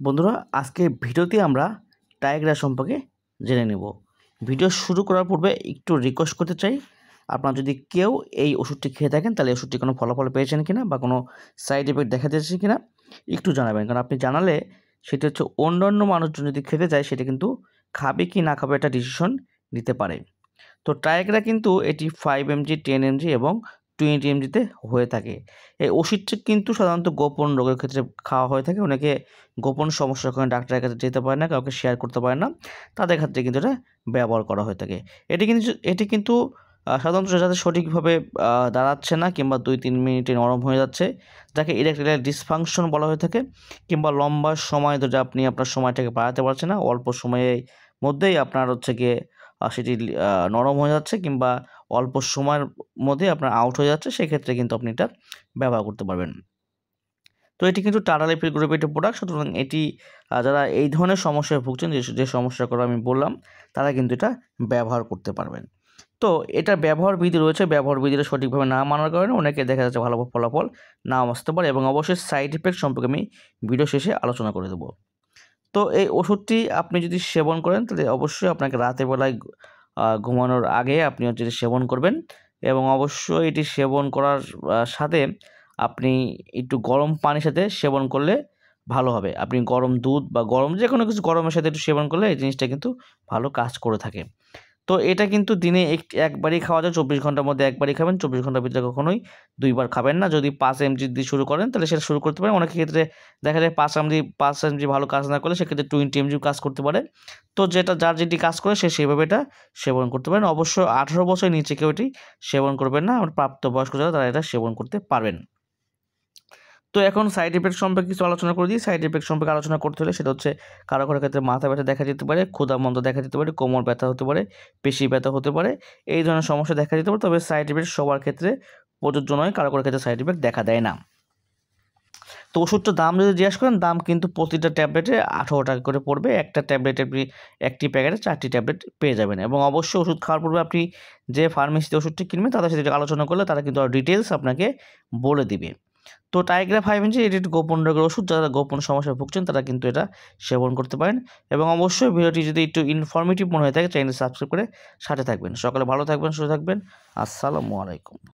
বন্ধুরা, আজকে ভিডিওতে আমরা টাইগ্রা সম্পর্কে জেনে নেব। ভিডিও শুরু করার পূর্বে একটু রিকোয়েস্ট করতে চাই, আপনারা যদি কেউ এই ওষুধটি খেয়ে থাকেন তাহলে ওষুধটি কোনো ফলাফল পেয়েছেন কিনা বা কোনো সাইড এফেক্ট দেখা দিয়েছে কিনা একটু জানাবেন। কারণ আপনি জানালে সেটা হচ্ছে অন্যান্য মানুষজন যদি খেতে চায় সেটা কিন্তু খাবে কি না খাবে একটা ডিসিশন নিতে পারে। তো টাইগ্রা কিন্তু এটি 5 mg, 10 mg এবং 20 mg-তে হয়ে থাকে। এই ওষুধটি কিন্তু সাধারণত গোপন রোগের ক্ষেত্রে খাওয়া হয়ে থাকে। অনেকে গোপন সমস্যার কারণে ডাক্তারের কাছে যেতে পারে না, কাউকে শেয়ার করতে পারে না, তাদের ক্ষেত্রে কিন্তু এটা ব্যবহার করা হয়ে থাকে। এটি কিন্তু সাধারণত যাদের সঠিকভাবে দাঁড়াচ্ছে না কিংবা 2-3 মিনিটে নরম হয়ে যাচ্ছে, যাকে ইরেকটাইল ডিসফাংশন বলা হয়ে থাকে, কিংবা লম্বা সময় ধরে আপনি আপনার সময়টাকে বাড়াতে পারছেন না, অল্প সময়ের মধ্যেই আপনার হচ্ছে গিয়ে সেটি নরম হয়ে যাচ্ছে কিংবা অল্প সময়ের মধ্যে আপনার আউট হয়ে যাচ্ছে, সেক্ষেত্রে কিন্তু আপনি এটা ব্যবহার করতে পারবেন। তো এটি কিন্তু টাটা লিপিড গ্রুপের একটি প্রোডাক্ট, সুতরাং এটি যারা এই ধরনের সমস্যায় ভুগছেন, যে সমস্যার কথা আমি বললাম, তারা কিন্তু এটা ব্যবহার করতে পারবেন। তো এটা ব্যবহার বিধি রয়েছে, ব্যবহার বিধিটা সঠিকভাবে না মানার কারণে অনেকে দেখা যাচ্ছে ভালো ফলাফল নাও আসতে পারে, এবং অবশ্যই সাইড ইফেক্ট সম্পর্কে আমি ভিডিও শেষে আলোচনা করে দেবো। তো এই ওষুধটি আপনি যদি সেবন করেন তাহলে অবশ্যই আপনাকে রাতের বেলায় ঘুমানোর আগে আপনি হচ্ছে সেবন করবেন, এবং অবশ্যই এটি সেবন করার সাথে আপনি একটু গরম পানির সাথে সেবন করলে ভালো হবে। আপনি গরম দুধ বা গরম যে কোনো কিছু গরমের সাথে একটু সেবন করলে এই জিনিসটা কিন্তু ভালো কাজ করে থাকে। তো এটা কিন্তু দিনে একবারই খাওয়া যায়, 24 ঘন্টার মধ্যে একবারই খাবেন, 24 ঘন্টার ভিতরে কখনোই 2 বার খাবেন না। যদি 5 mg দিয়ে শুরু করেন তাহলে সেটা শুরু করতে পারেন। অনেক ক্ষেত্রে দেখা যায় 5 mg ভালো কাজ না করলে সেক্ষেত্রে 20 mg কাজ করতে পারে। তো যার যেটি কাজ করে সে সেভাবে এটা সেবন করতে পারেন। অবশ্যই 18 বছরের নিচে কেউ এটি সেবন করবেন না। প্রাপ্তবয়স্ক যারা তারা এটা সেবন করতে পারবেন। তো এখন সাইড ইফেক্ট সম্পর্কে কিছু আলোচনা করে দিই। সাইড ইফেক্ট সম্পর্কে আলোচনা করতে হলে সেটা হচ্ছে কারো ক্ষেত্রে মাথা ব্যথা দেখা যেতে পারে, ক্ষুধামন্দ দেখা যেতে পারে, কোমর ব্যথা হতে পারে, পেশি ব্যথা হতে পারে, এই ধরনের সমস্যা দেখা যেতে পারে। তবে সাইড ইফেক্ট সবার ক্ষেত্রে প্রযোজ্য নয়, কারো ক্ষেত্রে সাইড ইফেক্ট দেখা দেয় না। তো ওষুধটার দাম যদি জিজ্ঞাসা করেন, দাম কিন্তু প্রতিটা ট্যাবলেটে 18 টাকা করে পড়বে। একটা ট্যাবলেটে আপনি একটি প্যাকেটে 4টি ট্যাবলেট পেয়ে যাবেন, এবং অবশ্যই ওষুধ খাওয়ার পূর্বে আপনি যে ফার্মেসিতে ওষুধটি কিনবেন তাদের সাথে আলোচনা করলে তারা কিন্তু ডিটেলস আপনাকে বলে দিবে। তো টাইগ্রা 5 mg এটি একটি গোপন রোগের ওষুধ, যারা গোপন সমস্যায় ভুগছেন তারা কিন্তু এটা সেবন করতে পারেন, এবং অবশ্যই ভিডিওটি যদি একটু ইনফরমেটিভ মনে হয়ে থাকে চ্যানেল সাবস্ক্রাইব করে সাথে থাকবেন। সকালে ভালো থাকবেন, সুস্থ থাকবেন। আসসালামু আলাইকুম।